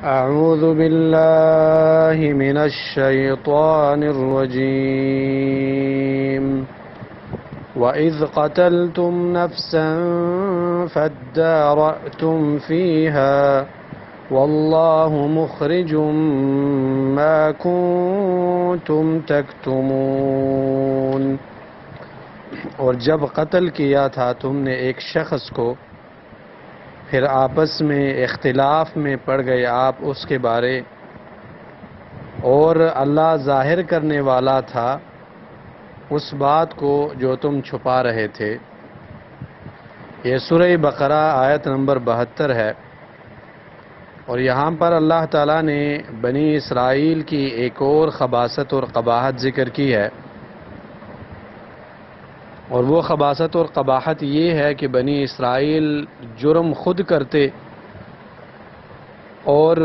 أعوذ بالله من الشيطان الرجيم وإذ قتلتم نفسا فادارأتم فيها والله مخرج ما كنتم تكتمون۔ اور جب قتل کیا تھا تم نے ایک شخص کو، پھر آپس میں اختلاف میں پڑ گئے آپ اس کے بارے، اور اللہ ظاہر کرنے والا تھا اس بات کو جو تم چھپا رہے تھے۔ یہ سورہ بقرہ آیت نمبر 72 ہے، اور یہاں پر اللہ تعالیٰ نے بنی اسرائیل کی ایک اور خباثت اور قباحت ذکر کی ہے، اور وہ خباثت اور قباحت یہ ہے کہ بنی اسرائیل جرم خود کرتے اور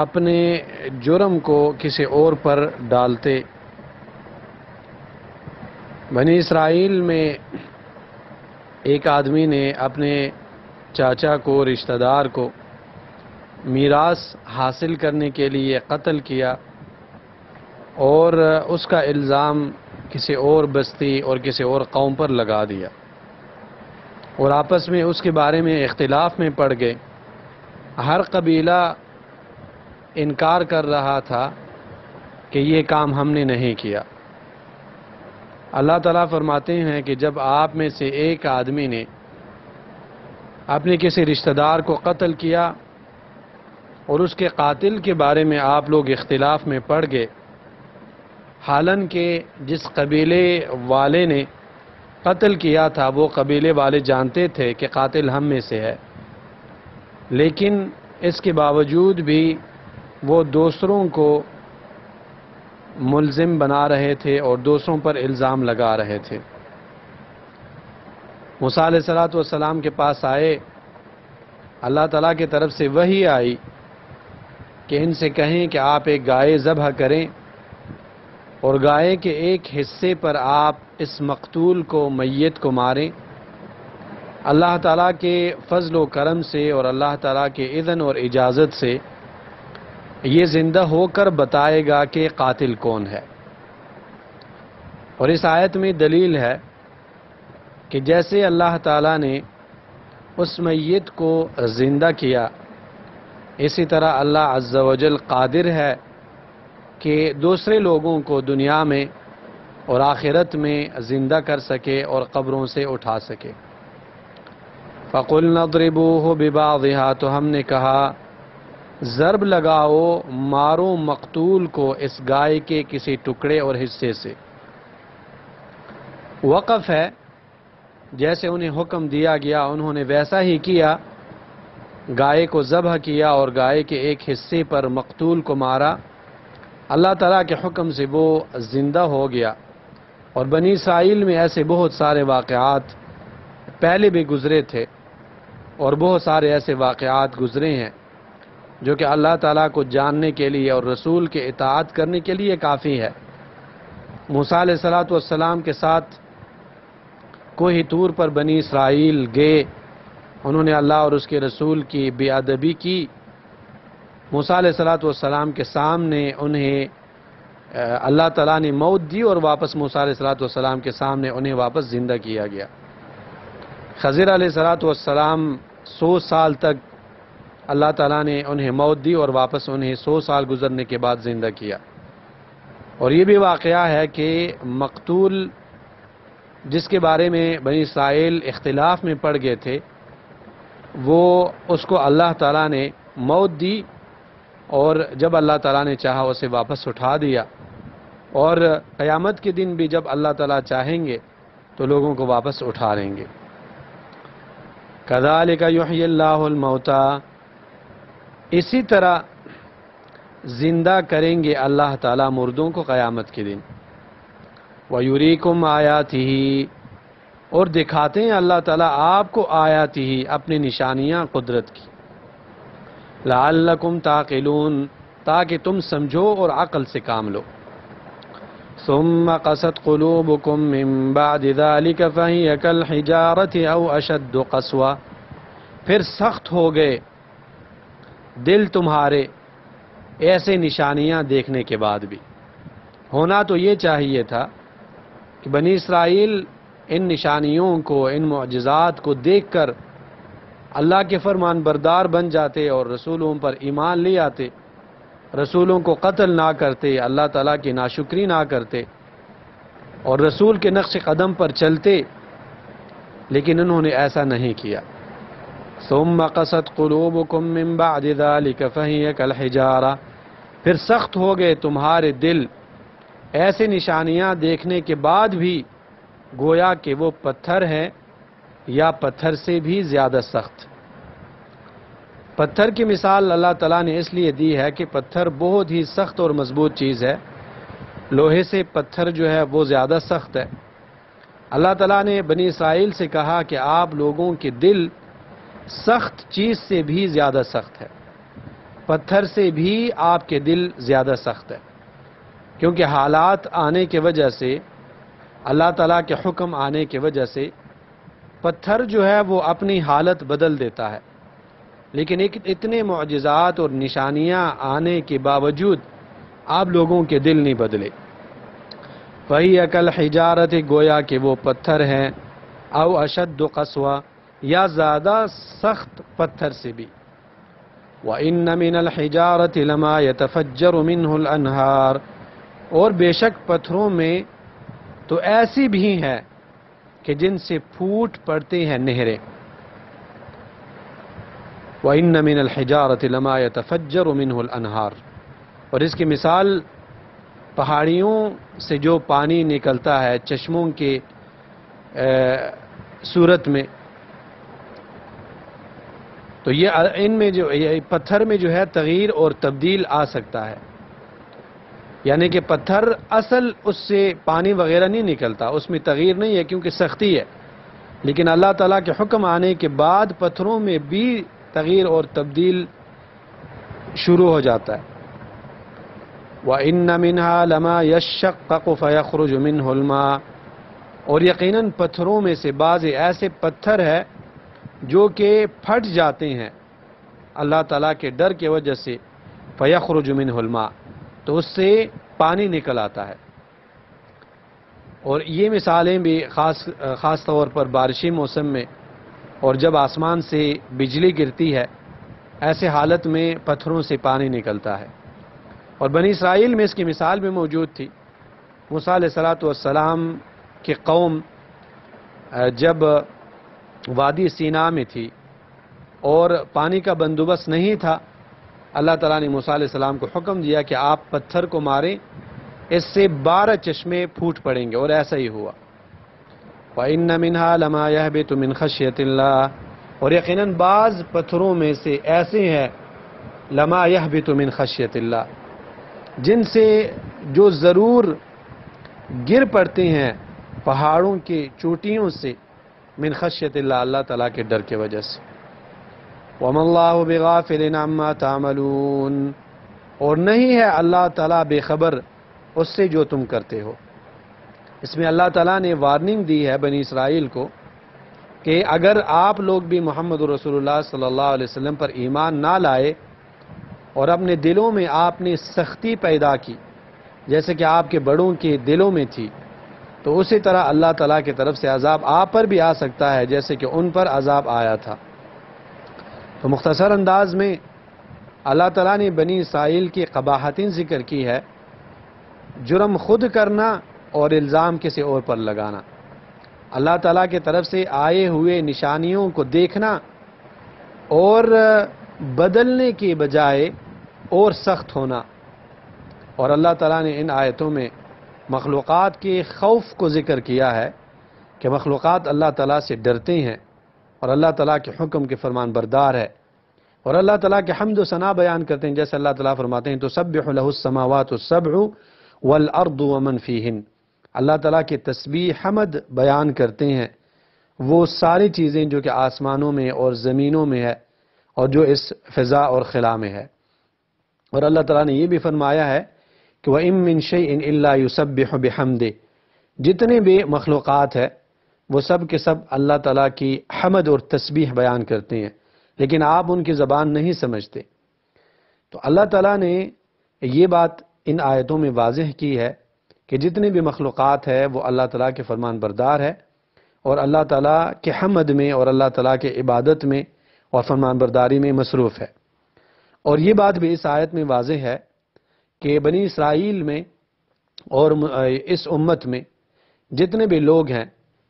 اپنے جرم کو کسی اور پر ڈالتے۔ بنی اسرائیل میں ایک آدمی نے اپنے چاچا کو، رشتہ دار کو میراث حاصل کرنے کے لیے قتل کیا، اور اس کا الزام کسی اور بستی اور کسی اور قوم پر لگا دیا، اور آپس میں اس کے بارے میں اختلاف میں پڑ گئے۔ ہر قبیلہ انکار کر رہا تھا کہ یہ کام ہم نے نہیں کیا۔ اللہ تعالیٰ فرماتے ہیں کہ جب آپ میں سے ایک آدمی نے اپنے کسی رشتہ دار کو قتل کیا اور اس کے قاتل کے بارے میں آپ لوگ اختلاف میں پڑ گئے، حالانکہ جس قبیلے والے نے قتل کیا تھا وہ قبیلے والے جانتے تھے کہ قاتل ہم میں سے ہے، لیکن اس کے باوجود بھی وہ دوسروں کو ملزم بنا رہے تھے اور دوسروں پر الزام لگا رہے تھے۔ موسیٰ علیہ السلام کے پاس آئے، اللہ تعالیٰ کی طرف سے وحی آئی کہ ان سے کہیں کہ آپ ایک گائے ذبح کریں، اور گائے کے ایک حصے پر آپ اس مقتول کو، میت کو ماریں۔ اللہ تعالیٰ کے فضل و کرم سے اور اللہ تعالیٰ کے اذن اور اجازت سے یہ زندہ ہو کر بتائے گا کہ قاتل کون ہے۔ اور اس آیت میں دلیل ہے کہ جیسے اللہ تعالیٰ نے اس میت کو زندہ کیا، اسی طرح اللہ عز و جل قادر ہے کہ دوسرے لوگوں کو دنیا میں اور آخرت میں زندہ کر سکے اور قبروں سے اٹھا سکے۔ فَقُلْنَا اضْرِبُوهُ بِبَعْضِهَا، تو ہم نے کہا ضرب لگاؤ، مارو مقتول کو اس گائے کے کسی ٹکڑے اور حصے سے۔ وقف ہے، جیسے انہیں حکم دیا گیا انہوں نے ویسا ہی کیا، گائے کو ذبح کیا اور گائے کے ایک حصے پر مقتول کو مارا۔ اللہ تعالیٰ کے حکم سے وہ زندہ ہو گیا۔ اور بنی اسرائیل میں ایسے بہت سارے واقعات پہلے بھی گزرے تھے، اور بہت سارے ایسے واقعات گزرے ہیں جو کہ اللہ تعالیٰ کو جاننے کے لیے اور رسول کے اطاعت کرنے کے لیے کافی ہے۔ موسیٰ علیہ السلام کے ساتھ کوہ طور پر بنی اسرائیل گئے، انہوں نے اللہ اور اس کے رسول کی بے ادبی کی۔ موسیٰ علیہ السلام کے سامنے انہیں اللہ تعالیٰ نے موت دی، اور واپس موسیٰ علیہ السلام کے سامنے انہیں واپس زندہ کیا گیا۔ خضر علیہ السلام 100 سال تک اللہ تعالیٰ نے انہیں موت دی، اور واپس انہیں 100 سال گزرنے کے بعد زندہ کیا۔ اور یہ بھی واقعہ ہے کہ مقتول جس کے بارے میں بنی اسرائیل اختلاف میں پڑ گئے تھے، وہ اس کو اللہ تعالیٰ نے موت دی، اور جب اللہ تعالیٰ نے چاہا اسے واپس اٹھا دیا، اور قیامت کے دن بھی جب اللہ تعالیٰ چاہیں گے تو لوگوں کو واپس اٹھا لیں گے۔ کذالک یحیی اللہ الموتیٰ، اسی طرح زندہ کریں گے اللہ تعالیٰ مردوں کو قیامت کے دن۔ وَيُرِيكُمْ آیاتہ، اور دکھاتے ہیں اللہ تعالیٰ آپ کو آیاتہ، اپنی نشانیاں قدرت کی۔ لعلکم تعقلون، تاکہ تم سمجھو اور عقل سے کام لو۔ ثم قست قلوبكم من بعد ذلك فهي كالحجارة او اشد قسوة، پھر سخت ہو گئے دل تمہارے ایسے نشانیاں دیکھنے کے بعد بھی۔ ہونا تو یہ چاہیے تھا کہ بنی اسرائیل ان نشانیوں کو، ان معجزات کو دیکھ کر اللہ کے فرمان بردار بن جاتے اور رسولوں پر ایمان لے آتے، رسولوں کو قتل نہ کرتے، اللہ تعالیٰ کی ناشکری نہ کرتے اور رسول کے نقش قدم پر چلتے، لیکن انہوں نے ایسا نہیں کیا۔ ثم قست قلوبکم من بعد ذلك فهي كالحجارہ، پھر سخت ہو گئے تمہارے دل ایسے نشانیاں دیکھنے کے بعد بھی، گویا کہ وہ پتھر ہیں یا پتھر سے بھی زیادہ سخت۔ پتھر کی مثال اللہ تعالیٰ نے اس لیے دی ہے کہ پتھر بہت ہی سخت اور مضبوط چیز ہے، لوہے سے پتھر جو ہے وہ زیادہ سخت ہے۔ اللہ تعالیٰ نے بنی اسرائیل سے کہا کہ آپ لوگوں کے دل سخت چیز سے بھی زیادہ سخت ہے، پتھر سے بھی آپ کے دل زیادہ سخت ہے، کیونکہ حالات آنے کی وجہ سے، اللہ تعالیٰ کے حکم آنے کی وجہ سے پتھر جو ہے وہ اپنی حالت بدل دیتا ہے، لیکن اتنے معجزات اور نشانیاں آنے کے باوجود آپ لوگوں کے دل نہیں بدلے۔ فَهِيَ كَالْحِجَارَةِ، گویا کہ وہ پتھر ہیں، او اشد قسوہ، یا زیادہ سخت پتھر سے بھی۔ وَإِنَّ مِنَ الْحِجَارَةِ لَمَا يَتَفَجَّرُ مِنْهُ الْأَنْهَارُ، اور بے شک پتھروں میں تو ایسی بھی ہیں کہ جن سے پھوٹ پڑتے ہیں نہریں۔ وَإِنَّ مِنَ الْحِجَارَةِ لَمَا يَتَفَجَّرُ مِنْهُ الْأَنْهَارُ، اور اس کی مثال پہاڑیوں سے جو پانی نکلتا ہے چشموں کے صورت میں، تو یہ ان میں جو پتھر میں جو ہے تغییر اور تبدیل آ سکتا ہے، یعنی کہ پتھر اصل اس سے پانی وغیرہ نہیں نکلتا، اس میں تغییر نہیں ہے کیونکہ سختی ہے، لیکن اللہ تعالیٰ کے حکم آنے کے بعد پتھروں میں بھی تغییر اور تبدیل شروع ہو جاتا ہے۔ وَإِنَّ مِنْهَا لَمَا يَشَّقَّقُ فَيَخْرُجُ مِنْهُ الْمَاءُ، اور یقیناً پتھروں میں سے بعض ایسے پتھر ہے جو کہ پھٹ جاتے ہیں اللہ تعالیٰ کے ڈر کی وجہ سے، فَيَخْرُجُ مِنْهُ الْمَاءُ، تو اس سے پانی نکل آتا ہے۔ اور یہ مثالیں بھی خاص طور پر بارشی موسم میں، اور جب آسمان سے بجلی گرتی ہے، ایسے حالت میں پتھروں سے پانی نکلتا ہے۔ اور بنی اسرائیل میں اس کی مثال بھی موجود تھی۔ موسیٰ علیہ السلام کی قوم جب وادی سینا میں تھی اور پانی کا بندوبست نہیں تھا، اللہ تعالیٰ نے موسیٰ علیہ السلام کو حکم دیا کہ آپ پتھر کو ماریں، اس سے 12 چشمے پھوٹ پڑیں گے، اور ایسا ہی ہوا۔ وَإِنَّ مِنْهَا لَمَا يَهْبِطُ مِنْ خَشْيَةِ اللَّهِ، اور یقیناً بعض پتھروں میں سے ایسے ہیں لَمَا يَهْبِطُ مِنْ خَشْيَةِ اللَّهِ، جن سے جو ضرور گر پڑتے ہیں پہاڑوں کی چوٹیوں سے، من خشیت اللہ، اللہ تعالیٰ کے ڈر کی وجہ سے۔ وَمَا اللَّهُ بِغَافِلٍ عَمَّا تَعْمَلُونَ، اور نہیں ہے اللہ تعالیٰ بے خبر اس سے جو تم کرتے ہو۔ اس میں اللہ تعالیٰ نے وارننگ دی ہے بنی اسرائیل کو کہ اگر آپ لوگ بھی محمد رسول اللہ صلی اللہ علیہ وسلم پر ایمان نہ لائے اور اپنے دلوں میں آپ نے سختی پیدا کی جیسے کہ آپ کے بڑوں کے دلوں میں تھی، تو اسی طرح اللہ تعالیٰ کی طرف سے عذاب آپ پر بھی آ سکتا ہے جیسے کہ ان پر عذاب آیا تھا۔ تو مختصر انداز میں اللہ تعالیٰ نے بنی اسرائیل کی قباحتیں ذکر کی ہے، جرم خود کرنا اور الزام کسی اور پر لگانا، اللہ تعالیٰ کی طرف سے آئے ہوئے نشانیوں کو دیکھنا اور بدلنے کے بجائے اور سخت ہونا۔ اور اللہ تعالیٰ نے ان آیتوں میں مخلوقات کے خوف کو ذکر کیا ہے کہ مخلوقات اللہ تعالیٰ سے ڈرتے ہیں اور اللہ تعالیٰ کے حکم کے فرمان بردار ہے، اور اللہ تعالیٰ کے حمد و ثنا بیان کرتے ہیں، جیسے اللہ تعالیٰ فرماتے ہیں تسبح لہ السماوات السبع والارض ومن فیہن، اللہ تعالیٰ کی تسبیح حمد بیان کرتے ہیں وہ ساری چیزیں جو کہ آسمانوں میں اور زمینوں میں ہے اور جو اس فضا اور خلا میں ہے۔ اور اللہ تعالیٰ نے یہ بھی فرمایا ہے کہ وَإِن مِّن شَيْءٍ إِلَّا يُسَبِّحُ بِحَمْدِهِ، جتنے بھی مخلوقات ہے وہ سب کے سب اللہ تعالیٰ کی حمد اور تسبیح بیان کرتے ہیں، لیکن آپ ان کی زبان نہیں سمجھتے۔ تو اللہ تعالیٰ نے یہ بات ان آیتوں میں واضح کی ہے کہ جتنی بھی مخلوقات ہے وہ اللہ تعالیٰ کے فرمان بردار ہے اور اللہ تعالیٰ کے حمد میں اور اللہ تعالیٰ کے عبادت میں اور فرمان برداری میں مصروف ہے۔ اور یہ بات بھی اس آیت میں واضح ہے کہ بنی اسرائیل میں اور اس امت میں جتنے بھی لوگ ہیں،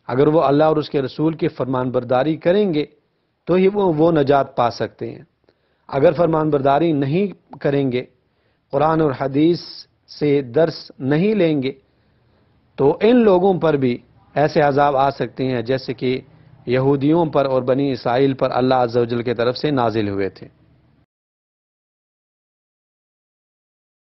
اگر وہ اللہ اور اس کے رسول کی فرمان برداری کریں گے تو ہی وہ نجات پا سکتے ہیں۔ اگر فرمان برداری نہیں کریں گے، قرآن اور حدیث سے درس نہیں لیں گے، تو ان لوگوں پر بھی ایسے عذاب آ سکتے ہیں جیسے کہ یہودیوں پر اور بنی اسرائیل پر اللہ عز و جل کی طرف سے نازل ہوئے تھے۔